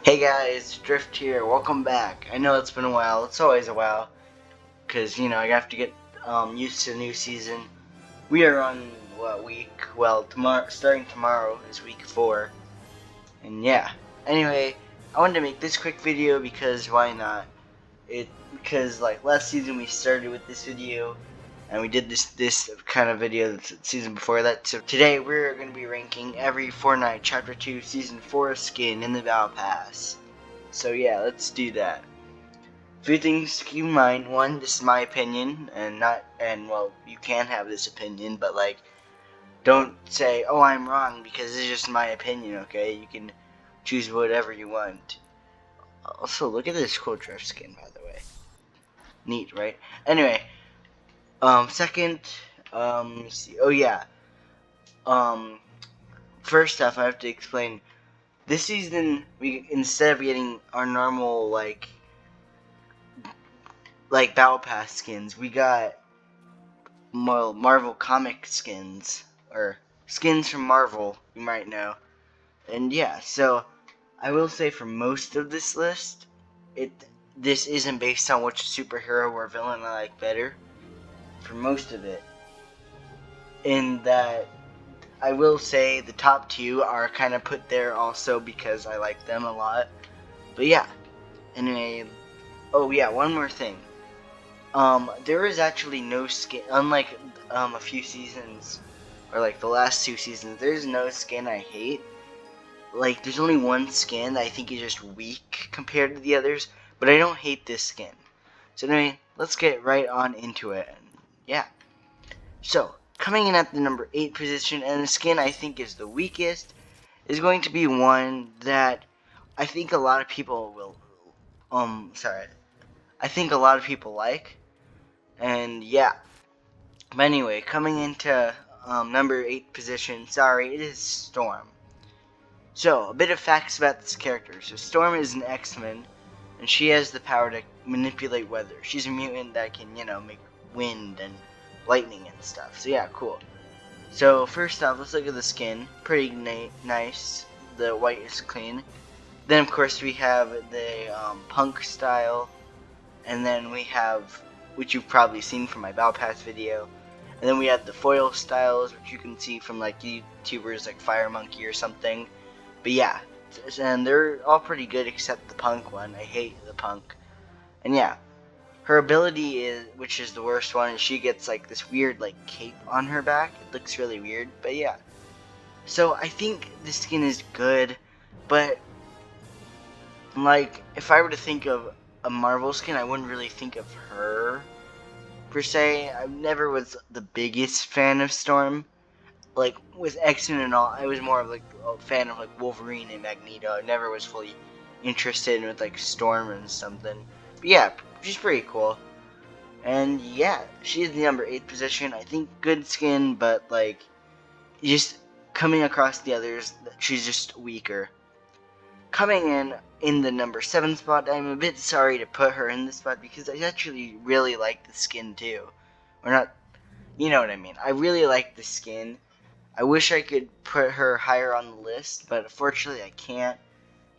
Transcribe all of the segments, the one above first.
Hey guys, Drift here. Welcome back. I know it's been a while. It's always a while, cause I have to get used to the new season. We are on what week? Well, starting tomorrow is week 4, and yeah. Anyway, I wanted to make this quick video because why not? Because like last season we started with this video, and we did this kind of video the season before that. So today we're going to be ranking every Fortnite Chapter 2 Season 4 skin in the Battle Pass. So yeah, let's do that. A few things to keep in mind. One, this is my opinion, and well, you can have this opinion, but like, don't say, oh, I'm wrong, because it's just my opinion, okay? You can choose whatever you want. Also, look at this cool drift skin, by the way. Neat, right? Anyway, second, let me see. Oh yeah, first off, I have to explain. This season, instead of getting our normal like Battle Pass skins, we got Marvel comic skins, or skins from Marvel, you might know. And yeah, so I will say for most of this list, this isn't based on which superhero or villain I like better. For most of it, in that I will say the top 2 are kind of put there also because I like them a lot. But yeah, anyway, oh yeah, one more thing. There is actually no skin, unlike a few seasons, or like the last 2 seasons, there's no skin I hate. Like, there's only one skin that I think is just weak compared to the others, but I don't hate this skin. So anyway, let's get right on into it. Yeah. So, coming in at the number 8 position, and the skin I think is the weakest, is going to be one that I think a lot of people will, I think a lot of people like. And yeah. But anyway, coming into number 8 position, it is Storm. So, a bit of facts about this character. So, Storm is an X-Men, and she has the power to manipulate weather. She's a mutant that can, make wind and lightning and stuff. So, yeah, cool. So, first off, let's look at the skin. Pretty nice. The white is clean. Then, of course, we have the punk style, and then we have, which you've probably seen from my Battle Pass video, and then we have the foil styles, which you can see from like YouTubers like Fire Monkey or something. But yeah, and they're all pretty good except the punk one. I hate the punk. And yeah, her ability is, which is the worst one, is she gets like this weird like cape on her back. It looks really weird, but yeah. So I think the skin is good, but like if I were to think of a Marvel skin, I wouldn't really think of her per se. I never was the biggest fan of Storm. Like with X-Men and all, I was more of like a fan of like Wolverine and Magneto. I never was fully interested in with like Storm and something. But yeah, she's pretty cool. And yeah, she's the number 8 position. I think good skin, but like just coming across the others, she's just weaker. Coming in the number 7 spot, I'm a bit sorry to put her in this spot because I actually really like the skin too. Or not, you know what I mean. I really like the skin. I wish I could put her higher on the list, but unfortunately I can't,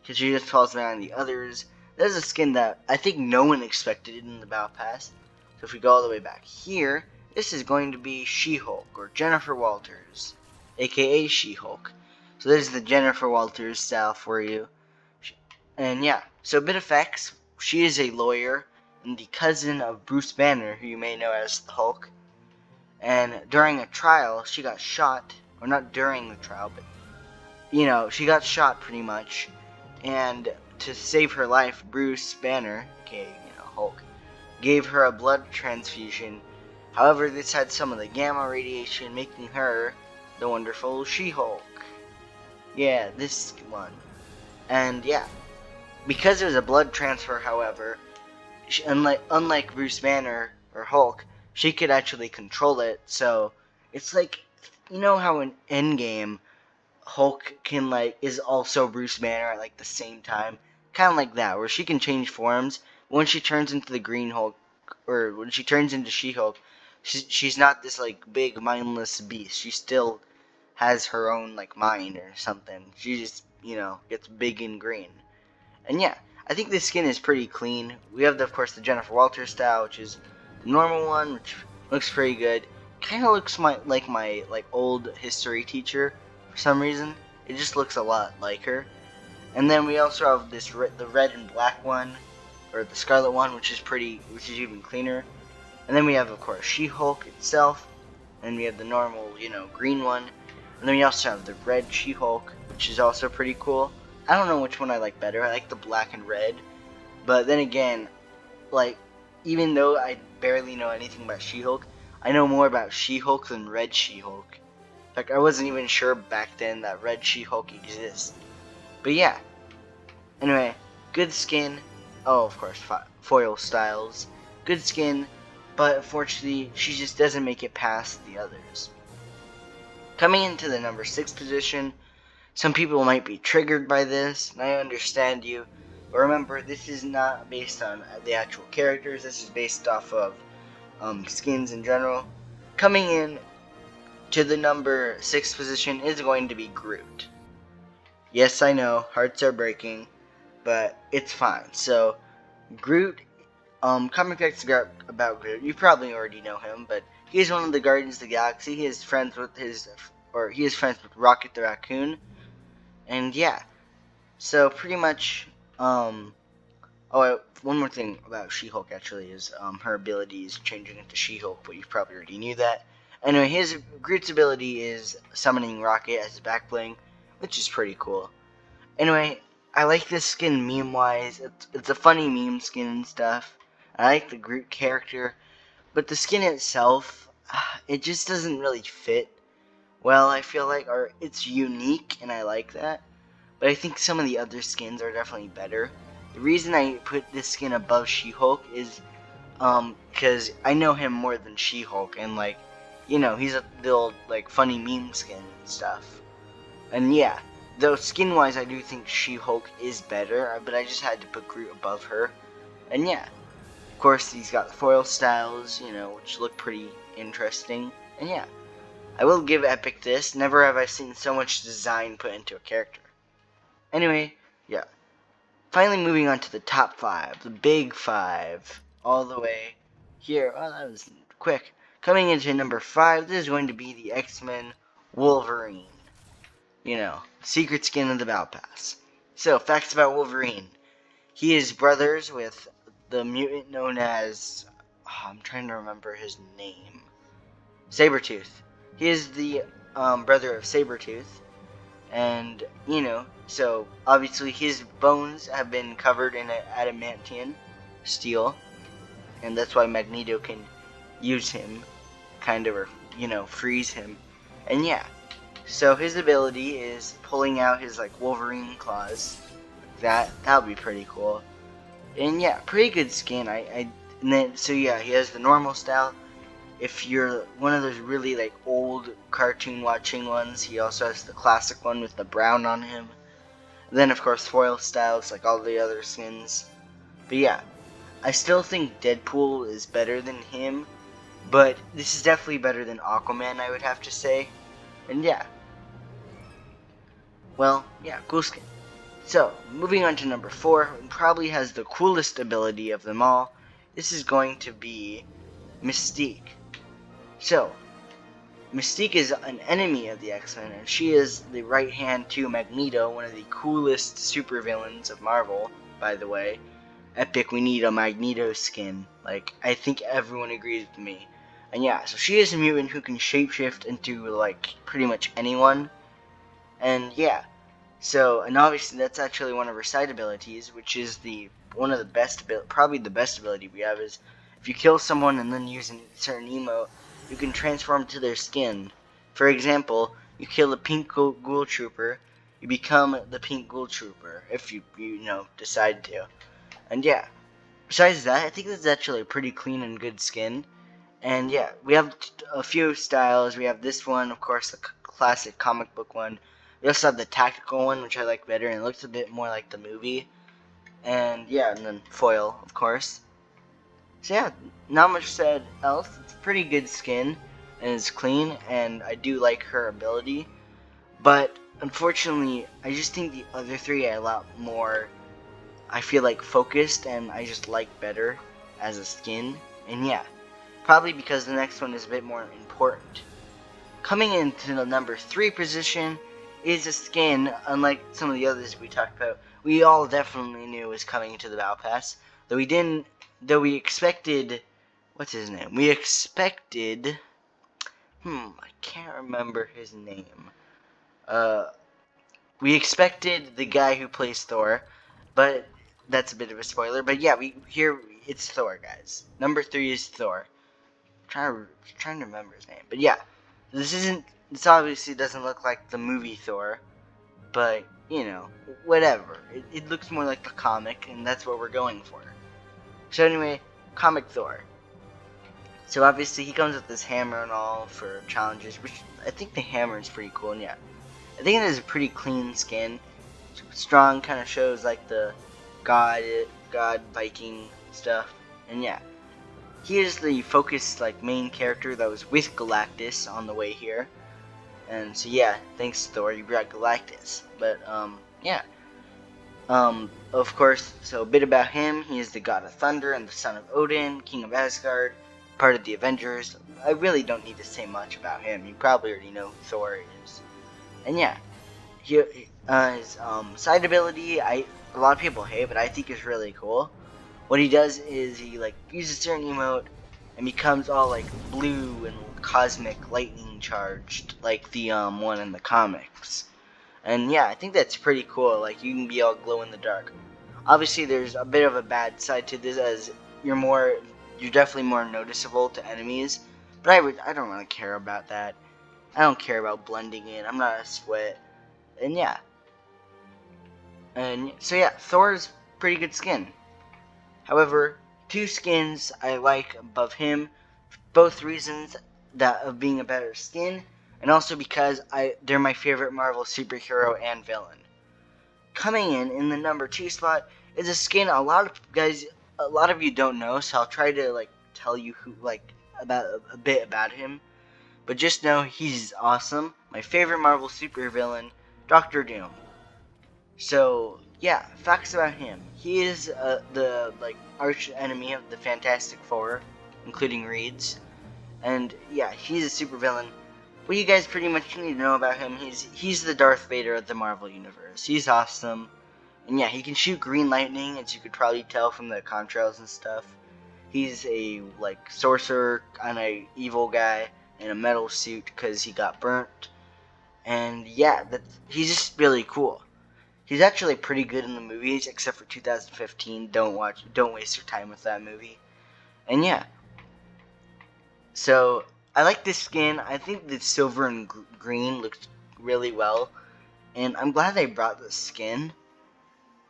because she just falls behind the others. There's a skin that I think no one expected in the Battle Pass. So if we go all the way back here, this is going to be She-Hulk, or Jennifer Walters, aka She-Hulk. So there's the Jennifer Walters style for you. And yeah, so a bit of facts. She is a lawyer and the cousin of Bruce Banner, who you may know as the Hulk. And during a trial, she got shot, or not during the trial, but she got shot pretty much. And to save her life, Bruce Banner, aka Hulk, gave her a blood transfusion. However, this had some of the gamma radiation, making her the wonderful She-Hulk. Yeah, this one. And yeah, because it was a blood transfer, however, unlike Bruce Banner or Hulk, she could actually control it. So it's like, how in Endgame, Hulk can is also Bruce Banner at the same time, kind of like that, where she can change forms. When she turns into the Green Hulk, or when she turns into She-Hulk, she's not this big mindless beast. She still has her own mind or something. She just gets big and green. And yeah, I think this skin is pretty clean. We have, of course, the Jennifer Walters style, which is the normal one, which looks pretty good. Kind of looks like my old history teacher for some reason. It just looks a lot like her. And then we also have this the red and black one, or the scarlet one, which is even cleaner. And then we have, of course, She-Hulk itself, and we have the normal, green one. And then we also have the red She-Hulk, which is also pretty cool. I don't know which one I like better. I like the black and red. But then again, even though I barely know anything about She-Hulk, I know more about She-Hulk than Red She-Hulk. In fact, I wasn't even sure back then that Red She-Hulk exists. But yeah. Anyway, good skin. Oh, of course, foil styles. Good skin, but unfortunately, she just doesn't make it past the others. Coming into the number 6 position, some people might be triggered by this, and I understand you. But remember, this is not based on the actual characters. This is based off of skins in general. Coming in to the number 6 position is going to be Groot. Yes, I know, hearts are breaking, but it's fine. So, Groot, comic facts about Groot. You probably already know him, but he's one of the Guardians of the Galaxy. He is friends with Rocket the Raccoon. And yeah, so pretty much, one more thing about She-Hulk actually is her ability is changing into She-Hulk, but you probably already knew that. Anyway, Groot's ability is summoning Rocket as his back bling, which is pretty cool. Anyway, I like this skin meme-wise. It's a funny meme skin and stuff. I like the Groot character, but the skin itself, it just doesn't really fit well, I feel like, or it's unique, and I like that. But I think some of the other skins are definitely better. The reason I put this skin above She-Hulk is, because I know him more than She-Hulk, and he's the old, funny meme skin and stuff. And yeah, though skin-wise I do think She-Hulk is better, but I just had to put Groot above her. And yeah, of course he's got the foil styles, which look pretty interesting. And yeah, I will give Epic this. Never have I seen so much design put into a character. Anyway, yeah. Finally moving on to the top 5. The big 5. All the way here. Oh, that was quick. Coming into number 5, this is going to be the X-Men Wolverine. Secret skin of the Battle Pass. So, facts about Wolverine. He is brothers with the mutant known as... I'm trying to remember his name. Sabretooth. He is the brother of Sabretooth. And, so obviously his bones have been covered in adamantium steel. And that's why Magneto can use him, or freeze him. And yeah, so his ability is pulling out his, Wolverine claws. That would be pretty cool. And yeah, pretty good skin. He has the normal style. If you're one of those really old cartoon watching ones, he also has the classic one with the brown on him. Then of course foil styles like all the other skins. But yeah, I still think Deadpool is better than him, but this is definitely better than Aquaman, I would have to say. And yeah. Well, yeah, cool skin. So, moving on to number 4, who probably has the coolest ability of them all. This is going to be Mystique. So, Mystique is an enemy of the X-Men, and she is the right hand to Magneto, one of the coolest supervillains of Marvel, by the way. Epic, we need a Magneto skin. I think everyone agrees with me. And yeah, so she is a mutant who can shapeshift into, pretty much anyone. And yeah, so, and obviously that's actually one of her side abilities, which is probably the best ability we have, is if you kill someone and then use a certain emote, you can transform to their skin. For example, you kill a pink ghoul trooper, you become the pink ghoul trooper, if you decide to. And yeah, besides that, I think this is actually a pretty clean and good skin. And yeah, we have a few styles. We have this one, of course, the classic comic book one. We also have the tactical one, which I like better, and it looks a bit more like the movie. And yeah, and then foil, of course. So yeah, not much said else. It's a pretty good skin, and it's clean, and I do like her ability. But unfortunately, I just think the other three are a lot more I feel like focused and I just like better as a skin. And yeah, probably because the next one is a bit more important. Coming into the number 3 position is a skin, unlike some of the others we talked about, we all definitely knew was coming into the Battle Pass. Though we expected, what's his name? We expected, I can't remember his name. We expected the guy who plays Thor, but that's a bit of a spoiler. But yeah, it's Thor, guys. Number 3 is Thor. Trying to remember his name, but yeah, this obviously doesn't look like the movie Thor, but you know, whatever. It looks more like the comic, and that's what we're going for. So anyway, comic Thor. So obviously he comes with this hammer and all for challenges, which I think the hammer is pretty cool. And yeah, I think it is a pretty clean skin. Strong, kind of shows like the god Viking stuff, and yeah. He is the focused like main character that was with Galactus on the way here. And so yeah, thanks Thor, you brought Galactus. But yeah. Of course, so a bit about him. He is the god of thunder and the son of Odin, king of Asgard, part of the Avengers. I really don't need to say much about him. You probably already know who Thor is. And yeah, his side ability, a lot of people hate, but I think is really cool. What he does is he like uses a certain emote and becomes all like blue and cosmic lightning charged, like the one in the comics. And yeah, I think that's pretty cool. Like you can be all glow in the dark. Obviously, there's a bit of a bad side to this, as you're definitely more noticeable to enemies. But I don't really care about that. I don't care about blending in. I'm not a sweat. And yeah. And so yeah, Thor's pretty good skin. However, 2 skins I like above him, both reasons that of being a better skin, and also because they're my favorite Marvel superhero and villain. Coming in the number 2 spot is a skin a lot of you don't know, so I'll try to like tell you about a bit about him. But just know he's awesome. My favorite Marvel supervillain, Doctor Doom. So yeah, facts about him. He is the arch enemy of the Fantastic Four, including Reed's, and yeah, he's a supervillain. What you guys pretty much need to know about him, he's the Darth Vader of the Marvel Universe. He's awesome, and yeah, he can shoot green lightning, as you could probably tell from the contrails and stuff. He's a sorcerer, kind of evil guy in a metal suit because he got burnt, and yeah, he's just really cool. He's actually pretty good in the movies, except for 2015. Don't waste your time with that movie. And yeah. So, I like this skin. I think the silver and green looks really well. And I'm glad they brought this skin.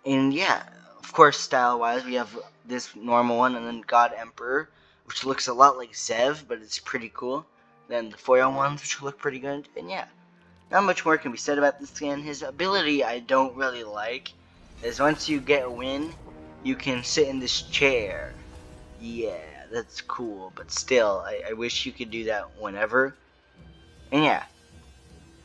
And yeah, of course, style-wise, we have this normal one and then God Emperor, which looks a lot like Zev, but it's pretty cool. Then the foil ones, which look pretty good. And yeah. Not much more can be said about this skin. His ability I don't really like is once you get a win, you can sit in this chair. Yeah, that's cool, but still, I wish you could do that whenever. And yeah,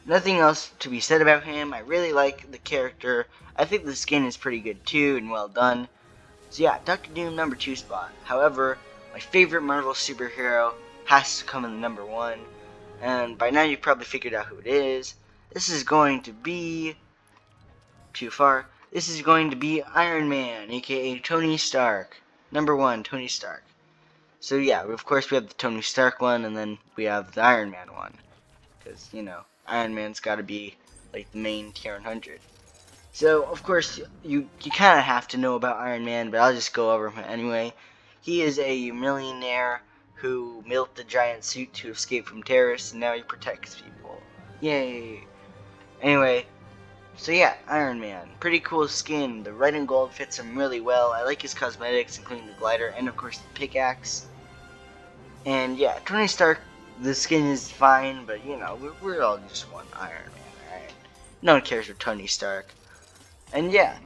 nothing else to be said about him. I really like the character. I think the skin is pretty good too and well done. So yeah, Doctor Doom number 2 spot. However, my favorite Marvel superhero has to come in the number 1. And by now you've probably figured out who it is. This is going to be too far. This is going to be Iron Man, aka Tony Stark. Number 1, Tony Stark. So yeah, of course we have the Tony Stark one, and then we have the Iron Man one. Because, Iron Man's got to be like the main tier 100. So, of course, you kind of have to know about Iron Man, but I'll just go over him anyway. He is a millionaire who built the giant suit to escape from terrorists, and now he protects people. Yay! Anyway, so yeah, Iron Man. Pretty cool skin. The red and gold fits him really well. I like his cosmetics, including the glider, and of course the pickaxe. And yeah, Tony Stark, the skin is fine, but we're all just one Iron Man, alright? No one cares for Tony Stark. And yeah,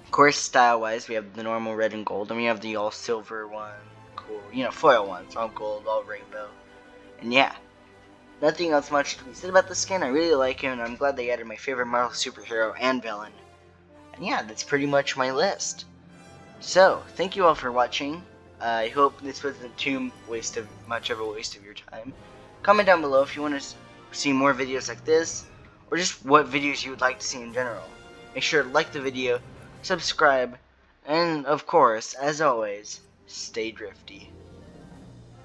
of course, style-wise, we have the normal red and gold, and we have the all-silver one. Cool, foil ones, all gold, all rainbow. And yeah, nothing else much to be said about the skin. I really like him, and I'm glad they added my favorite Marvel superhero and villain. yeah, that's pretty much my list. So, thank you all for watching. I hope this wasn't too much of a waste of your time. Comment down below if you want to see more videos like this, or just what videos you would like to see in general. Make sure to like the video, subscribe, and of course, as always, stay drifty.